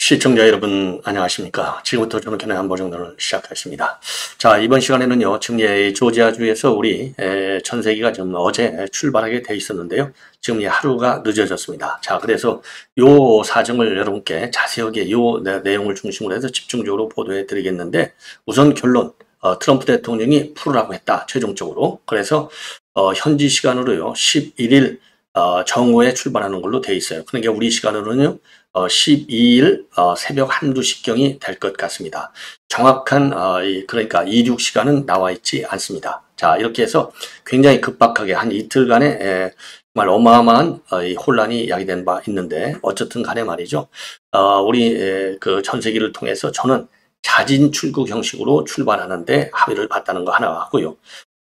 시청자 여러분 안녕하십니까. 지금부터 저는 견해 한보정론을 시작하겠습니다. 자, 이번 시간에는요, 지금 조지아주에서 우리 천세기가 지금 어제 출발하게 돼 있었는데요, 지금 하루가 늦어졌습니다. 자, 그래서 요 사정을 여러분께 자세하게 요 내용을 중심으로 해서 집중적으로 보도해 드리겠는데, 우선 결론, 트럼프 대통령이 풀으라고 했다, 최종적으로. 그래서 현지 시간으로요 11일 정오에 출발하는 걸로 돼 있어요. 그러니까 우리 시간으로는요 12일 새벽 1, 2시경이 될 것 같습니다. 정확한 그러니까 이륙 시간은 나와 있지 않습니다. 자, 이렇게 해서 굉장히 급박하게 한 이틀간의 정말 어마어마한 혼란이 야기된 바 있는데, 어쨌든 간에 말이죠. 우리 그 전세기를 통해서 저는 자진 출국 형식으로 출발하는데 합의를 봤다는 거 하나 하고요.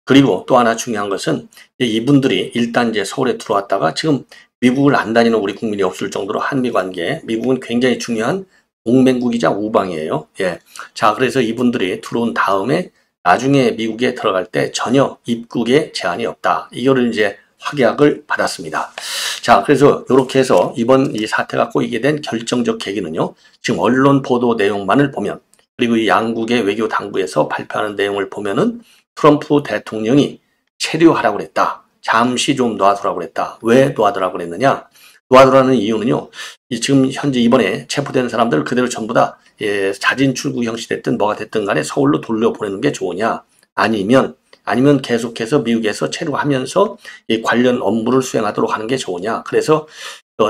그리고 또 하나 중요한 것은 이분들이 일단 이제 서울에 들어왔다가 지금 미국을 안 다니는 우리 국민이 없을 정도로 한미 관계, 미국은 굉장히 중요한 동맹국이자 우방이에요. 예. 자, 그래서 이분들이 들어온 다음에 나중에 미국에 들어갈 때 전혀 입국에 제한이 없다. 이거를 이제 확약을 받았습니다. 자, 그래서 이렇게 해서 이번 이 사태가 꼬이게 된 결정적 계기는요, 지금 언론 보도 내용만을 보면, 그리고 이 양국의 외교 당부에서 발표하는 내용을 보면은 트럼프 대통령이 체류하라고 그랬다. 잠시 좀 놔두라고 그랬다. 왜 놔두라고 그랬느냐? 놔두라는 이유는요, 지금 현재 이번에 체포된 사람들 그대로 전부 다 자진 출국 형식 됐든 뭐가 됐든 간에 서울로 돌려보내는 게 좋으냐? 아니면 계속해서 미국에서 체류하면서 이 관련 업무를 수행하도록 하는 게 좋으냐? 그래서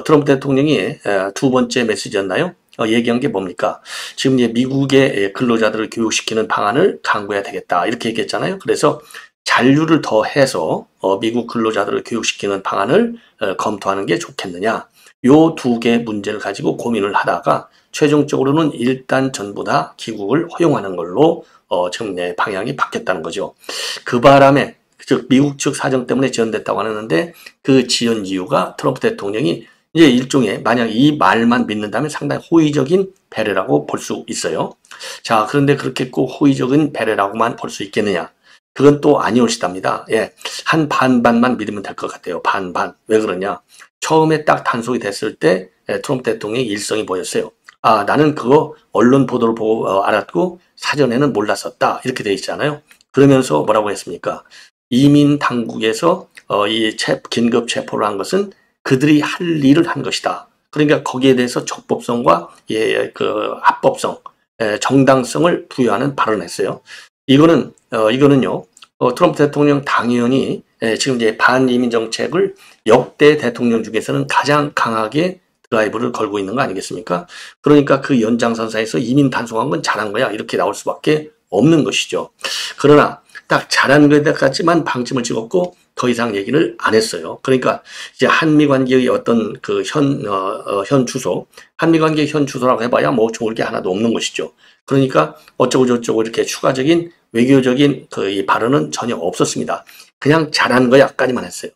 트럼프 대통령이 두 번째 메시지였나요? 얘기한 게 뭡니까? 지금 이제 미국의 근로자들을 교육시키는 방안을 강구해야 되겠다, 이렇게 얘기했잖아요. 그래서 잔류를 더해서 미국 근로자들을 교육시키는 방안을 검토하는 게 좋겠느냐. 요 두 개의 문제를 가지고 고민을 하다가 최종적으로는 일단 전부 다 귀국을 허용하는 걸로 지금 방향이 바뀌었다는 거죠. 그 바람에 즉 미국 측 사정 때문에 지연됐다고 하는데, 그 지연 이유가 트럼프 대통령이 이제 일종의, 만약 이 말만 믿는다면 상당히 호의적인 배려라고 볼 수 있어요. 자, 그런데 그렇게 꼭 호의적인 배려라고만 볼 수 있겠느냐? 그건 또 아니올시답니다. 예, 한 반반만 믿으면 될 것 같아요. 반반. 왜 그러냐? 처음에 딱 단속이 됐을 때 트럼프 대통령의 일성이 보였어요. 아, 나는 그거 언론 보도를 보고 알았고 사전에는 몰랐었다, 이렇게 돼 있잖아요. 그러면서 뭐라고 했습니까? 이민 당국에서 이 긴급 체포를 한 것은 그들이 할 일을 한 것이다. 그러니까 거기에 대해서 적법성과 그 합법성, 정당성을 부여하는 발언을 했어요. 이거는요, 트럼프 대통령 당연히 지금 이제 반이민 정책을 역대 대통령 중에서는 가장 강하게 드라이브를 걸고 있는 거 아니겠습니까? 그러니까 그 연장선상에서 이민 단속한 건 잘한 거야, 이렇게 나올 수밖에 없는 것이죠. 그러나 딱 잘한 것까지만 방침을 찍었고 더 이상 얘기를 안 했어요. 그러니까 이제 한미 관계의 어떤 그 현 주소, 한미 관계의 현 주소라고 해봐야 뭐 좋을 게 하나도 없는 것이죠. 그러니까 어쩌고 저쩌고 이렇게 추가적인 외교적인 이 발언은 전혀 없었습니다. 그냥 잘한 거야까지만 했어요.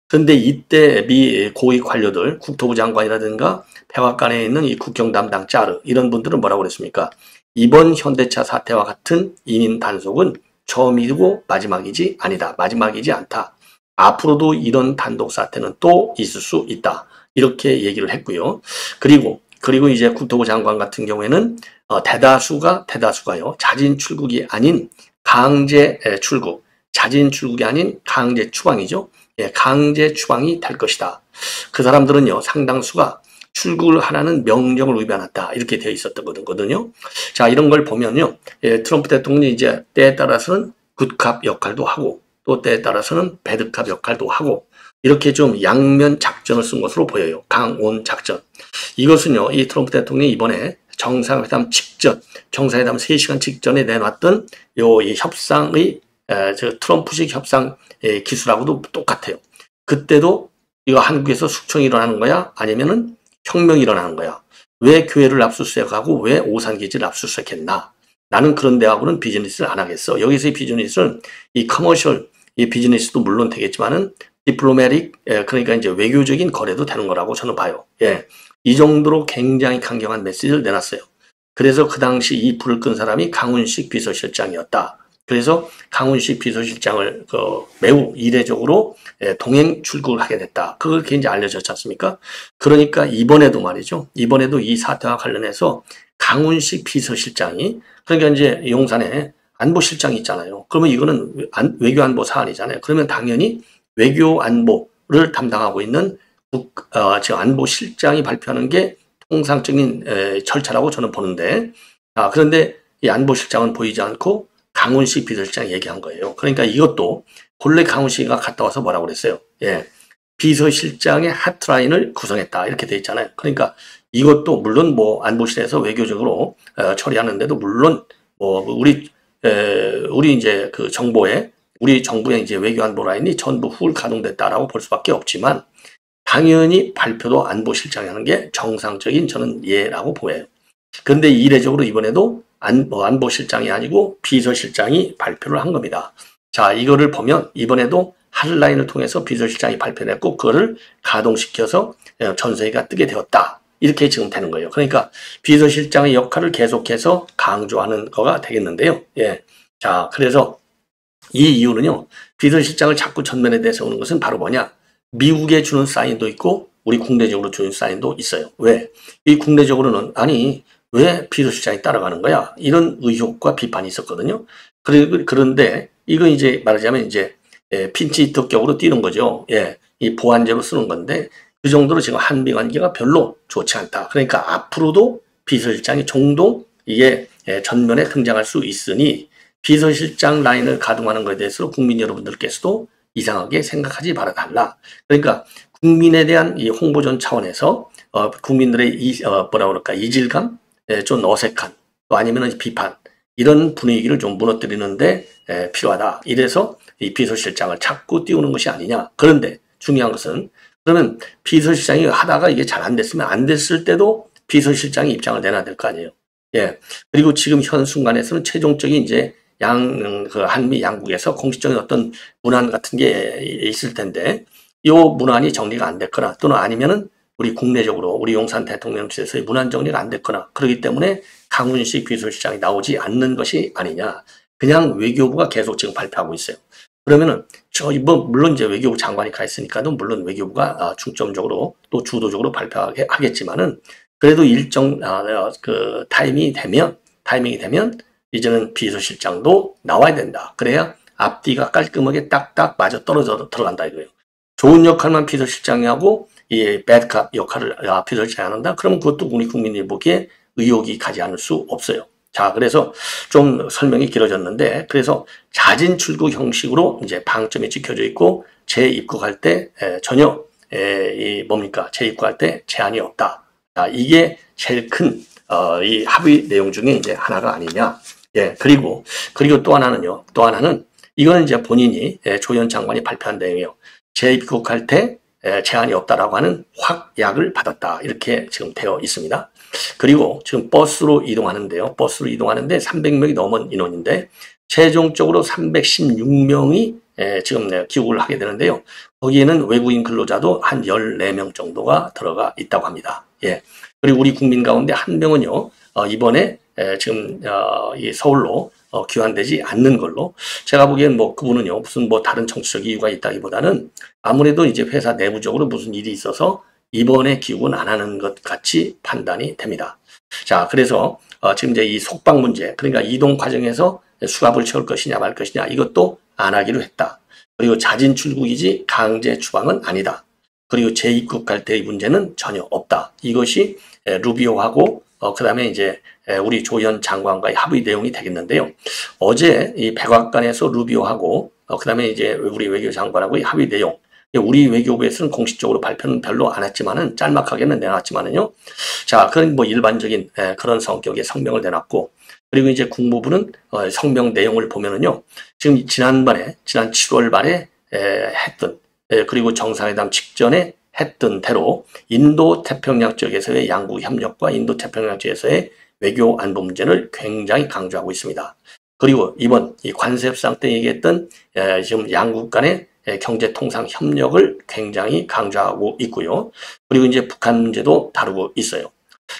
그런데 이때 미 고위 관료들, 국토부 장관이라든가 백악관에 있는 이 국경 담당 짜르, 이런 분들은 뭐라고 그랬습니까? 이번 현대차 사태와 같은 이민 단속은 처음이고 마지막이지 아니다. 마지막이지 않다. 앞으로도 이런 단독 사태는 또 있을 수 있다, 이렇게 얘기를 했고요. 그리고 이제 국토부 장관 같은 경우에는 대다수가요, 자진 출국이 아닌 강제 출국, 자진 출국이 아닌 강제 추방이죠. 예, 강제 추방이 될 것이다. 그 사람들은요, 상당수가 출국을 하라는 명령을 위반했다, 이렇게 되어 있었던 거거든요. 자, 이런 걸 보면요, 트럼프 대통령이 이제 때에 따라서는 굿캅 역할도 하고 또 때에 따라서는 배드캅 역할도 하고, 이렇게 좀 양면 작전을 쓴 것으로 보여요. 강온 작전. 이것은요, 이 트럼프 대통령이 이번에 정상회담 직전, 정상회담 3시간 직전에 내놨던 이 협상의 트럼프식 협상 기술하고도 똑같아요. 그때도 이거 한국에서 숙청이 일어나는 거야? 아니면은 혁명이 일어나는 거야? 왜 교회를 압수수색하고 왜 오산기지를 압수수색했나? 나는 그런 데하고는 비즈니스를 안 하겠어. 여기서의 비즈니스는 이 커머셜, 이 비즈니스도 물론 되겠지만은 디플로매틱, 그러니까 이제 외교적인 거래도 되는 거라고 저는 봐요. 예. 이 정도로 굉장히 강경한 메시지를 내놨어요. 그래서 그 당시 이 불을 끈 사람이 강훈식 비서실장이었다. 그래서 강훈식 비서실장을 매우 이례적으로 동행 출국을 하게 됐다. 그게 이제 알려졌지 않습니까? 그러니까 이번에도 말이죠. 이번에도 이 사태와 관련해서 강훈식 비서실장이, 그러니까 이제 용산에 안보실장이 있잖아요. 그러면 이거는 외교안보 사안이잖아요. 그러면 당연히 외교안보를 담당하고 있는 지금 안보실장이 발표하는 게 통상적인 절차라고 저는 보는데, 그런데 이 안보실장은 보이지 않고 강훈식 비서실장이 얘기한 거예요. 그러니까 이것도 본래 강훈식이가 갔다 와서 뭐라고 그랬어요. 예, 비서실장의 핫라인을 구성했다 이렇게 돼 있잖아요. 그러니까 이것도 물론 뭐 안보실에서 외교적으로 처리하는데도 물론 뭐 우리 이제 그 우리 정부의 이제 외교안보 라인이 전부 훌 가동됐다라고 볼 수밖에 없지만, 당연히 발표도 안보실장이 하는 게 정상적인 저는 예라고 보여요. 그런데 이례적으로 이번에도 안보실장이 아니고 비서실장이 발표를 한 겁니다. 자, 이거를 보면 이번에도 핫라인을 통해서 비서실장이 발표를 했고 그거를 가동시켜서 전세계가 뜨게 되었다. 이렇게 지금 되는 거예요. 그러니까 비서실장의 역할을 계속해서 강조하는 거가 되겠는데요. 예. 자, 그래서 이 이유는요, 비서실장을 자꾸 전면에 내세우는 것은 바로 뭐냐? 미국에 주는 사인도 있고 우리 국내적으로 주는 사인도 있어요. 왜? 이 국내적으로는 아니 왜 비서실장이 따라가는 거야? 이런 의혹과 비판이 있었거든요. 그런데 이건 이제 말하자면 이제 핀치 히터격으로 뛰는 거죠. 예, 이 보완제로 쓰는 건데 그 정도로 지금 한미 관계가 별로 좋지 않다. 그러니까 앞으로도 비서실장이 종종 이게 전면에 등장할 수 있으니 비서실장 라인을 가동하는 것에 대해서 국민 여러분들께서도 이상하게 생각하지 말아달라. 그러니까 국민에 대한 이 홍보전 차원에서 국민들의 뭐라 그럴까 이질감, 좀 어색한, 또 아니면 비판 이런 분위기를 좀 무너뜨리는데 필요하다. 이래서 이 비서실장을 자꾸 띄우는 것이 아니냐. 그런데 중요한 것은 그러면 비서실장이 하다가 이게 잘 안 됐으면 안 됐을 때도 비서실장이 입장을 내놔야 될 거 아니에요. 예. 그리고 지금 현 순간에서는 최종적인 이제 한미 양국에서 공식적인 어떤 문안 같은 게 있을 텐데, 이 문안이 정리가 안 됐거나 또는 아니면은 우리 국내적으로 우리 용산 대통령실에서의 문안 정리가 안 됐거나 그렇기 때문에 강훈식 비서실장이 나오지 않는 것이 아니냐. 그냥 외교부가 계속 지금 발표하고 있어요. 그러면은 물론 이제 외교부 장관이 가 있으니까도 물론 외교부가 중점적으로 또 주도적으로 발표하겠지만은 그래도 일정 그 타이밍이 되면 이제는 비서실장도 나와야 된다. 그래야 앞뒤가 깔끔하게 딱딱 맞아 떨어져 들어간다 이거예요. 좋은 역할만 비서실장이 하고 이 배드캅 역할을 비서실장이 한다. 그러면 그것도 우리 국민들이 보기에 의혹이 가지 않을 수 없어요. 자, 그래서 좀 설명이 길어졌는데, 그래서 자진 출국 형식으로 이제 방점이 찍혀져 있고 재입국할 때 전혀 재입국할 때 제한이 없다. 자, 이게 제일 큰 이 합의 내용 중에 이제 하나가 아니냐. 예, 그리고 또 하나는 이거는 이제 본인이 조현 장관이 발표한 내용이에요. 재입국할 때 제한이 없다라고 하는 확약을 받았다. 이렇게 지금 되어 있습니다. 그리고 지금 버스로 이동하는데 300명이 넘은 인원인데 최종적으로 316명이 지금 귀국을 하게 되는데요. 거기에는 외국인 근로자도 한 14명 정도가 들어가 있다고 합니다. 예. 그리고 우리 국민 가운데 한 명은요, 이번에 지금 이 서울로 귀환되지 않는 걸로, 제가 보기엔 뭐 그분은요 무슨 뭐 다른 정치적 이유가 있다기보다는 아무래도 이제 회사 내부적으로 무슨 일이 있어서 이번에 귀국은 안 하는 것 같이 판단이 됩니다. 자, 그래서 지금 이제 이 속박 문제, 그러니까 이동 과정에서 수갑을 채울 것이냐 말 것이냐 이것도 안 하기로 했다. 그리고 자진 출국이지 강제 추방은 아니다. 그리고 재입국할 때의 문제는 전혀 없다. 이것이 루비오하고 그 다음에 이제 우리 조현 장관과의 합의 내용이 되겠는데요. 어제 이 백악관에서 루비오하고 그 다음에 이제 우리 외교장관하고의 합의 내용, 우리 외교부에서는 공식적으로 발표는 별로 안 했지만은 짤막하게는 내놨지만은요. 자, 그런 뭐 일반적인 그런 성격의 성명을 내놨고, 그리고 이제 국무부는 성명 내용을 보면은요. 지금 지난 7월 말에 했던, 그리고 정상회담 직전에 했던 대로 인도 태평양 지역에서의 양국 협력과 인도 태평양 지역에서의 외교 안보 문제를 굉장히 강조하고 있습니다. 그리고 이번 이 관세 협상 때 얘기했던 지금 양국 간의 경제 통상 협력을 굉장히 강조하고 있고요. 그리고 이제 북한 문제도 다루고 있어요.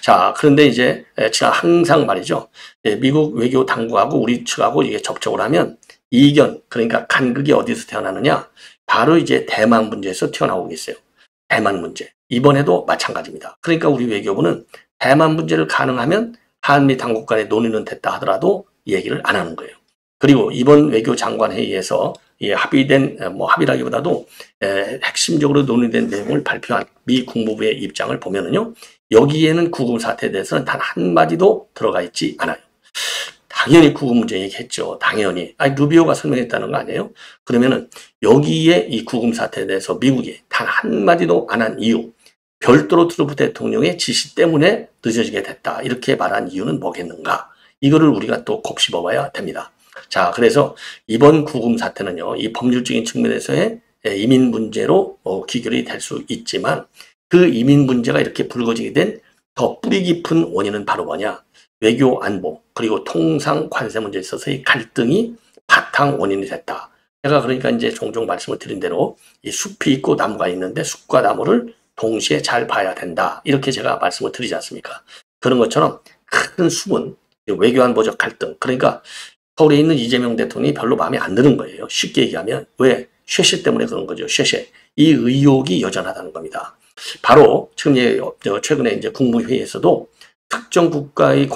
자, 그런데 이제 제가 항상 말이죠. 미국 외교 당국하고 우리 측하고 이게 접촉을 하면 이견, 그러니까 간극이 어디서 태어나느냐? 바로 이제 대만 문제에서 튀어나오고 있어요. 대만 문제. 이번에도 마찬가지입니다. 그러니까 우리 외교부는 대만 문제를 가능하면 한미 당국 간의 논의는 됐다 하더라도 얘기를 안 하는 거예요. 그리고 이번 외교장관 회의에서 합의된, 합의라기보다도 핵심적으로 논의된 내용을 발표한 미 국무부의 입장을 보면은요, 여기에는 구금 사태에 대해서는 단 한마디도 들어가 있지 않아요. 당연히 구금 문제 얘기했죠. 당연히. 아니, 루비오가 설명했다는 거 아니에요? 그러면은 여기에 이 구금 사태에 대해서 미국이 단 한마디도 안 한 이유, 별도로 트럼프 대통령의 지시 때문에 늦어지게 됐다. 이렇게 말한 이유는 뭐겠는가? 이거를 우리가 또 곱씹어 봐야 됩니다. 자, 그래서 이번 구금 사태는요, 이 법률적인 측면에서의 이민 문제로 귀결이 될 수 있지만 그 이민 문제가 이렇게 불거지게 된 더 뿌리 깊은 원인은 바로 뭐냐? 외교 안보 그리고 통상 관세 문제에 있어서의 갈등이 바탕 원인이 됐다. 제가 그러니까 이제 종종 말씀을 드린 대로 이 숲이 있고 나무가 있는데 숲과 나무를 동시에 잘 봐야 된다. 이렇게 제가 말씀을 드리지 않습니까? 그런 것처럼 큰 숲은 외교 안보적 갈등. 그러니까 서울에 있는 이재명 대통령이 별로 마음에 안 드는 거예요. 쉽게 얘기하면 왜? 쉐쉐 때문에 그런 거죠. 쉐쉐. 이 의혹이 여전하다는 겁니다. 바로 지금 최근에 이제 국무회의에서도 특정 국가의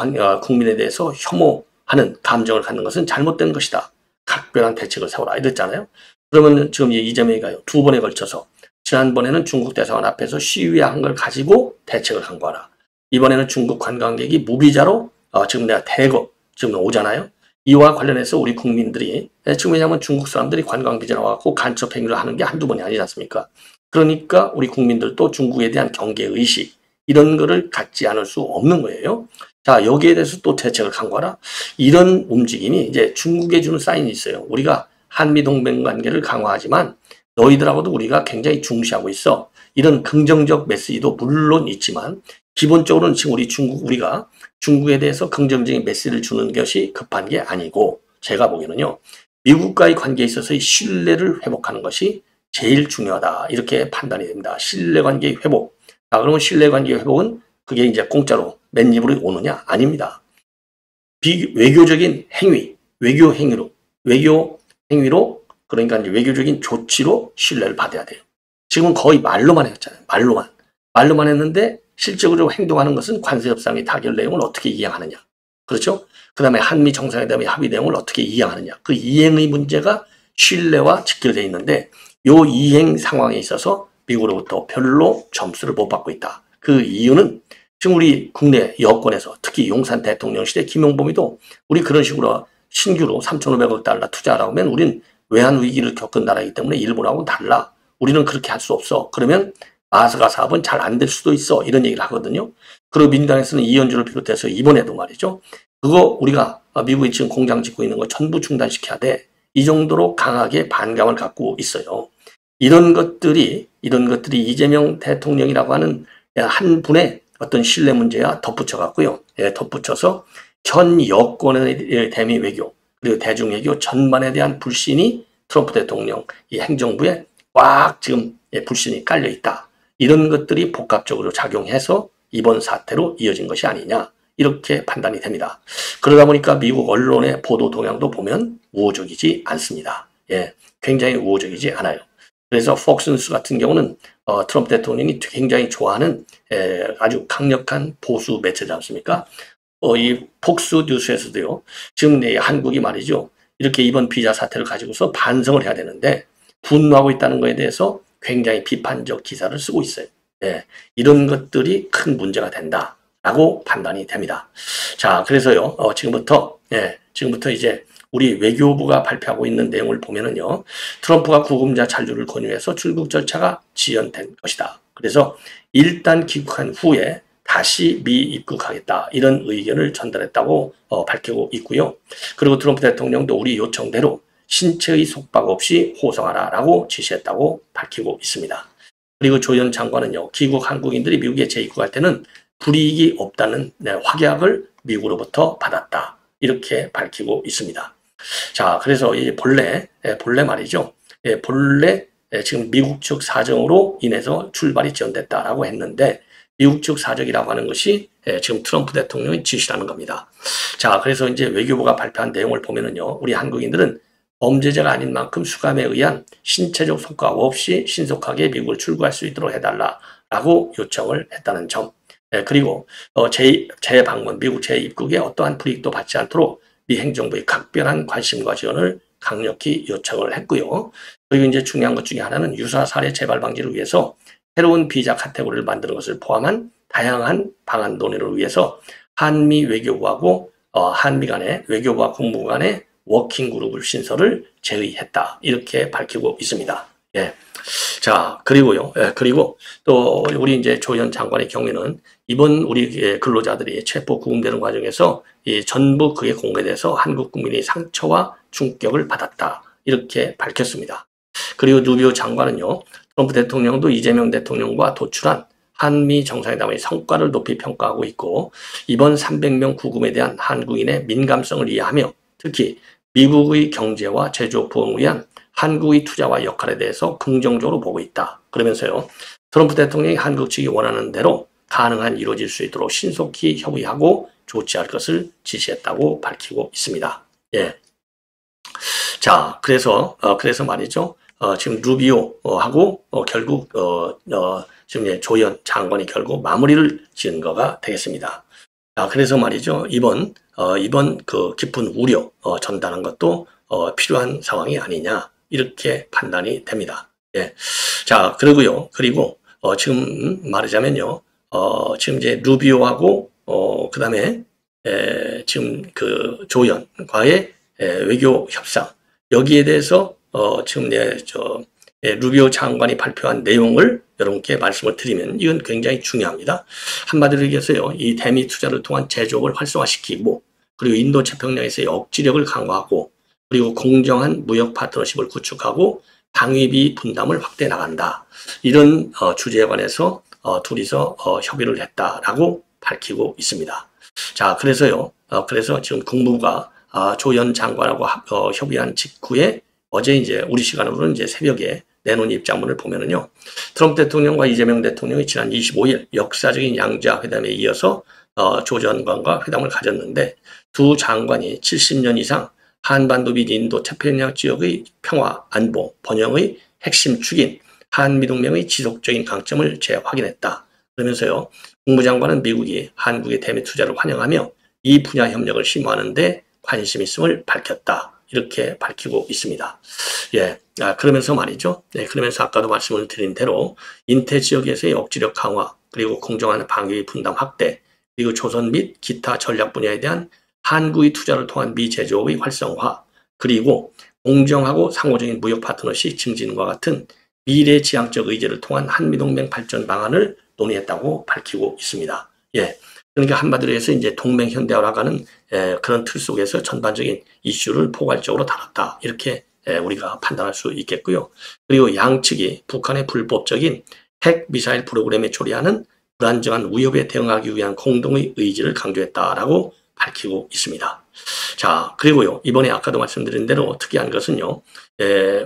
국민에 대해서 혐오하는 감정을 갖는 것은 잘못된 것이다. 각별한 대책을 세워라 이랬잖아요. 그러면 지금 이재명이 두 번에 걸쳐서 지난번에는 중국 대사관 앞에서 시위한 걸 가지고 대책을 강구하라. 이번에는 중국 관광객이 무비자로 지금 내가 대거 지금 오잖아요. 이와 관련해서 우리 국민들이 지금 왜냐하면 중국 사람들이 관광비자 나와서 간첩 행위를 하는 게 한두 번이 아니지 않습니까? 그러니까 우리 국민들도 중국에 대한 경계의식 이런 거를 갖지 않을 수 없는 거예요. 자, 여기에 대해서 또 대책을 강구하라. 이런 움직임이 이제 중국에 주는 사인이 있어요. 우리가 한미 동맹 관계를 강화하지만 너희들하고도 우리가 굉장히 중시하고 있어. 이런 긍정적 메시지도 물론 있지만 기본적으로는 지금 우리가 중국에 대해서 긍정적인 메시지를 주는 것이 급한 게 아니고 제가 보기에는요. 미국과의 관계에 있어서의 신뢰를 회복하는 것이 제일 중요하다. 이렇게 판단이 됩니다. 신뢰관계의 회복. 그러면 신뢰관계 회복은 그게 이제 공짜로 맨입으로 오느냐? 아닙니다. 외교적인 행위, 외교 행위로 그러니까 이제 외교적인 조치로 신뢰를 받아야 돼요. 지금은 거의 말로만 했잖아요. 말로만 했는데 실적으로 행동하는 것은 관세 협상의 타결 내용을 어떻게 이행하느냐. 그렇죠? 그 다음에 한미 정상회담의 합의 내용을 어떻게 이행하느냐. 그 이행의 문제가 신뢰와 직결되어 있는데 요 이행 상황에 있어서 미국으로부터 별로 점수를 못 받고 있다. 그 이유는 지금 우리 국내 여권에서 특히 용산 대통령 시대 김용범이도 우리 그런 식으로 신규로 3,500억 달러 투자하라고 하면 우린 외환 위기를 겪은 나라이기 때문에 일본하고는 달라. 우리는 그렇게 할 수 없어. 그러면 아스가 사업은 잘 안 될 수도 있어. 이런 얘기를 하거든요. 그리고 민주당에서는 이현주를 비롯해서 이번에도 말이죠. 그거 우리가 미국이 지금 공장 짓고 있는 거 전부 중단시켜야 돼. 이 정도로 강하게 반감을 갖고 있어요. 이런 것들이 이재명 대통령이라고 하는 한 분의 어떤 신뢰 문제와 덧붙여 갖고요. 덧붙여서 현 여권의 대미 외교 그리고 대중 외교 전반에 대한 불신이 트럼프 대통령 이 행정부에 꽉 지금 불신이 깔려 있다. 이런 것들이 복합적으로 작용해서 이번 사태로 이어진 것이 아니냐. 이렇게 판단이 됩니다. 그러다 보니까 미국 언론의 보도 동향도 보면 우호적이지 않습니다. 굉장히 우호적이지 않아요. 그래서 폭스뉴스 같은 경우는 트럼프 대통령이 굉장히 좋아하는 아주 강력한 보수 매체지 않습니까? 이 폭스뉴스에서도요. 지금 한국이 말이죠. 이렇게 이번 비자 사태를 가지고서 반성을 해야 되는데 분노하고 있다는 것에 대해서 굉장히 비판적 기사를 쓰고 있어요. 이런 것들이 큰 문제가 된다라고 판단이 됩니다. 자, 그래서요. 지금부터 이제 우리 외교부가 발표하고 있는 내용을 보면은요. 트럼프가 구금자 잔류를 권유해서 출국 절차가 지연된 것이다. 그래서 일단 귀국한 후에 다시 미입국하겠다. 이런 의견을 전달했다고 밝히고 있고요. 그리고 트럼프 대통령도 우리 요청대로 신체의 속박 없이 호송하라라고 지시했다고 밝히고 있습니다. 그리고 조현 장관은요. 귀국 한국인들이 미국에 재입국할 때는 불이익이 없다는 확약을 미국으로부터 받았다. 이렇게 밝히고 있습니다. 자, 그래서 이 본래 말이죠. 본래 지금 미국 측 사정으로 인해서 출발이 지연됐다라고 했는데 미국 측 사정이라고 하는 것이 지금 트럼프 대통령이 지시라는 겁니다. 자, 그래서 이제 외교부가 발표한 내용을 보면은요, 우리 한국인들은 범죄자가 아닌 만큼 수감에 의한 신체적 성과 없이 신속하게 미국을 출국할 수 있도록 해달라라고 요청을 했다는 점. 그리고 재방문, 미국 재입국에 어떠한 불이익도 받지 않도록 미 행정부의 각별한 관심과 지원을 강력히 요청을 했고요. 그리고 이제 중요한 것 중에 하나는 유사 사례 재발 방지를 위해서 새로운 비자 카테고리를 만드는 것을 포함한 다양한 방안 논의를 위해서 한미 외교부하고 한미 간의 외교부와 국무부 간의 워킹 그룹을 신설을 제의했다. 이렇게 밝히고 있습니다. 예. 자, 그리고요. 그리고 또 우리 이제 조현 장관의 경우에는 이번 우리 근로자들이 체포 구금되는 과정에서 전부 그에 공개돼서 한국 국민이 상처와 충격을 받았다. 이렇게 밝혔습니다. 그리고 누비오 장관은요, 트럼프 대통령도 이재명 대통령과 도출한 한미 정상회담의 성과를 높이 평가하고 있고, 이번 300명 구금에 대한 한국인의 민감성을 이해하며 특히 미국의 경제와 제조업 부흥을 위한 한국의 투자와 역할에 대해서 긍정적으로 보고 있다. 그러면서요, 트럼프 대통령이 한국 측이 원하는 대로 가능한 이루어질 수 있도록 신속히 협의하고 조치할 것을 지시했다고 밝히고 있습니다. 예. 자, 그래서 말이죠. 지금 루비오하고 결국 지금 조현 장관이 결국 마무리를 지은 거가 되겠습니다. 그래서 말이죠. 이번 그 깊은 우려 전달한 것도 필요한 상황이 아니냐 이렇게 판단이 됩니다. 예. 자, 그리고 지금 말하자면요. 지금 이제 루비오하고 그다음에 지금 그 조현과의 외교 협상 여기에 대해서 지금 루비오 장관이 발표한 내용을 여러분께 말씀을 드리면 이건 굉장히 중요합니다. 한마디로 얘기해서요, 이 대미 투자를 통한 제조업을 활성화시키고 그리고 인도 태평양에서의 억지력을 강화하고 그리고 공정한 무역 파트너십을 구축하고 방위비 분담을 확대해 나간다. 이런 주제에 관해서 둘이서 협의를 했다라고 밝히고 있습니다. 자, 그래서 지금 국무부가 조현 장관하고 협의한 직후에 어제 이제 우리 시간으로는 이제 새벽에 내놓은 입장문을 보면은요, 트럼프 대통령과 이재명 대통령이 지난 25일 역사적인 양자 회담에 이어서 조 장관과 회담을 가졌는데 두 장관이 70년 이상 한반도 및 인도 태평양 지역의 평화, 안보, 번영의 핵심 축인 한미동맹의 지속적인 강점을 재확인했다. 그러면서요, 국무장관은 미국이 한국의 대미 투자를 환영하며 이 분야 협력을 심화하는 데 관심 있음을 밝혔다. 이렇게 밝히고 있습니다. 예. 그러면서 말이죠. 네, 그러면서 아까도 말씀을 드린 대로 인태 지역에서의 억지력 강화, 그리고 공정한 방위 분담 확대, 그리고 조선 및 기타 전략 분야에 대한 한국의 투자를 통한 미 제조업의 활성화, 그리고 공정하고 상호적인 무역 파트너십 증진과 같은 미래지향적 의제를 통한 한미동맹 발전 방안을 논의했다고 밝히고 있습니다. 예. 그러니까 한마디로 해서 이제 동맹 현대화가는 그런 틀 속에서 전반적인 이슈를 포괄적으로 다뤘다. 이렇게 우리가 판단할 수 있겠고요. 그리고 양측이 북한의 불법적인 핵 미사일 프로그램에 초래하는 불안정한 위협에 대응하기 위한 공동의 의지를 강조했다라고 밝히고 있습니다. 자, 그리고요, 이번에 아까도 말씀드린 대로 특이한 것은요,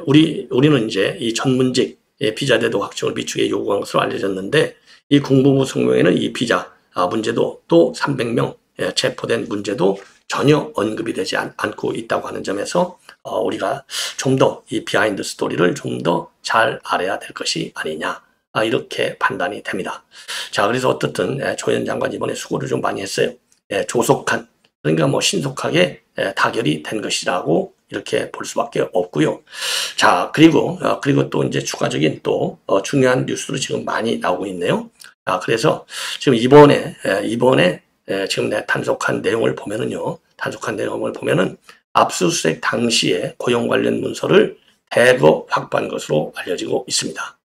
우리는 이제 이 전문직 비자 제도 확충을 비추게 요구한 것으로 알려졌는데, 이 국무부 성명에는 이 비자 문제도 또 300명 체포된 문제도 전혀 언급이 되지 않고 있다고 하는 점에서 우리가 좀 더 이 비하인드 스토리를 좀 더 잘 알아야 될 것이 아니냐 이렇게 판단이 됩니다. 자, 그래서 어떻든 조현 장관 이번에 수고를 좀 많이 했어요. 조속한, 그러니까 뭐 신속하게 타결이 된 것이라고 이렇게 볼 수밖에 없고요. 자, 그리고 또 이제 추가적인 또 중요한 뉴스로 지금 많이 나오고 있네요. 그래서 지금 이번에 지금 단속한 내용을 보면은요, 압수수색 당시에 고용 관련 문서를 대거 확보한 것으로 알려지고 있습니다.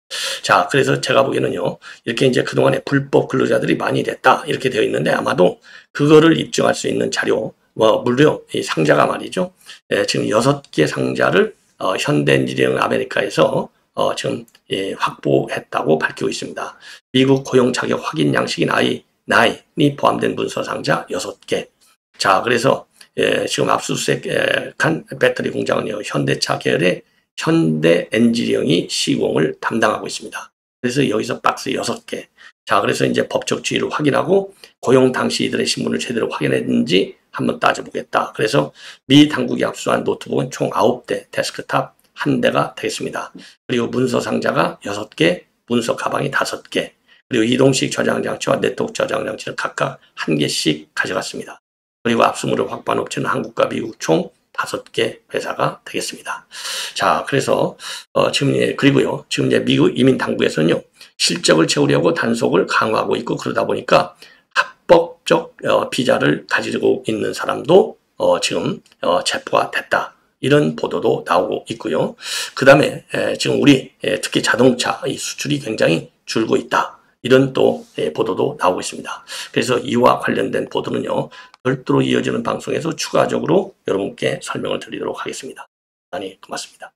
자, 그래서 제가 보기에는요, 이렇게 이제 그동안에 불법 근로자들이 많이 됐다, 이렇게 되어 있는데 아마도 그거를 입증할 수 있는 자료, 물론 이 상자가 말이죠. 지금 6개 상자를 현대엔지니어링 아메리카에서 지금 확보했다고 밝히고 있습니다. 미국 고용 자격 확인 양식인 I9이 포함된 문서 상자 6개. 자, 그래서 지금 압수수색한 배터리 공장은요, 현대차 계열의 현대엔지니어링이 시공을 담당하고 있습니다. 그래서 여기서 박스 6개. 자, 그래서 이제 법적 지위를 확인하고 고용 당시 이들의 신분을 제대로 확인했는지 한번 따져보겠다. 그래서 미 당국이 압수한 노트북은 총 9대, 데스크탑 1대가 되겠습니다. 그리고 문서 상자가 6개, 문서 가방이 5개, 그리고 이동식 저장 장치와 네트워크 저장 장치는 각각 1개씩 가져갔습니다. 그리고 압수물을 확보한 업체는 한국과 미국 총 5개 회사가 되겠습니다. 자, 그래서 그리고요. 지금 이제 미국 이민 당국에서는요. 실적을 채우려고 단속을 강화하고 있고 그러다 보니까 합법적 비자를 가지고 있는 사람도 지금 체포가 됐다. 이런 보도도 나오고 있고요. 그 다음에 지금 우리 특히 자동차 이 수출이 굉장히 줄고 있다. 이런 또 보도도 나오고 있습니다. 그래서 이와 관련된 보도는요. 별도로 이어지는 방송에서 추가적으로 여러분께 설명을 드리도록 하겠습니다. 많이 고맙습니다.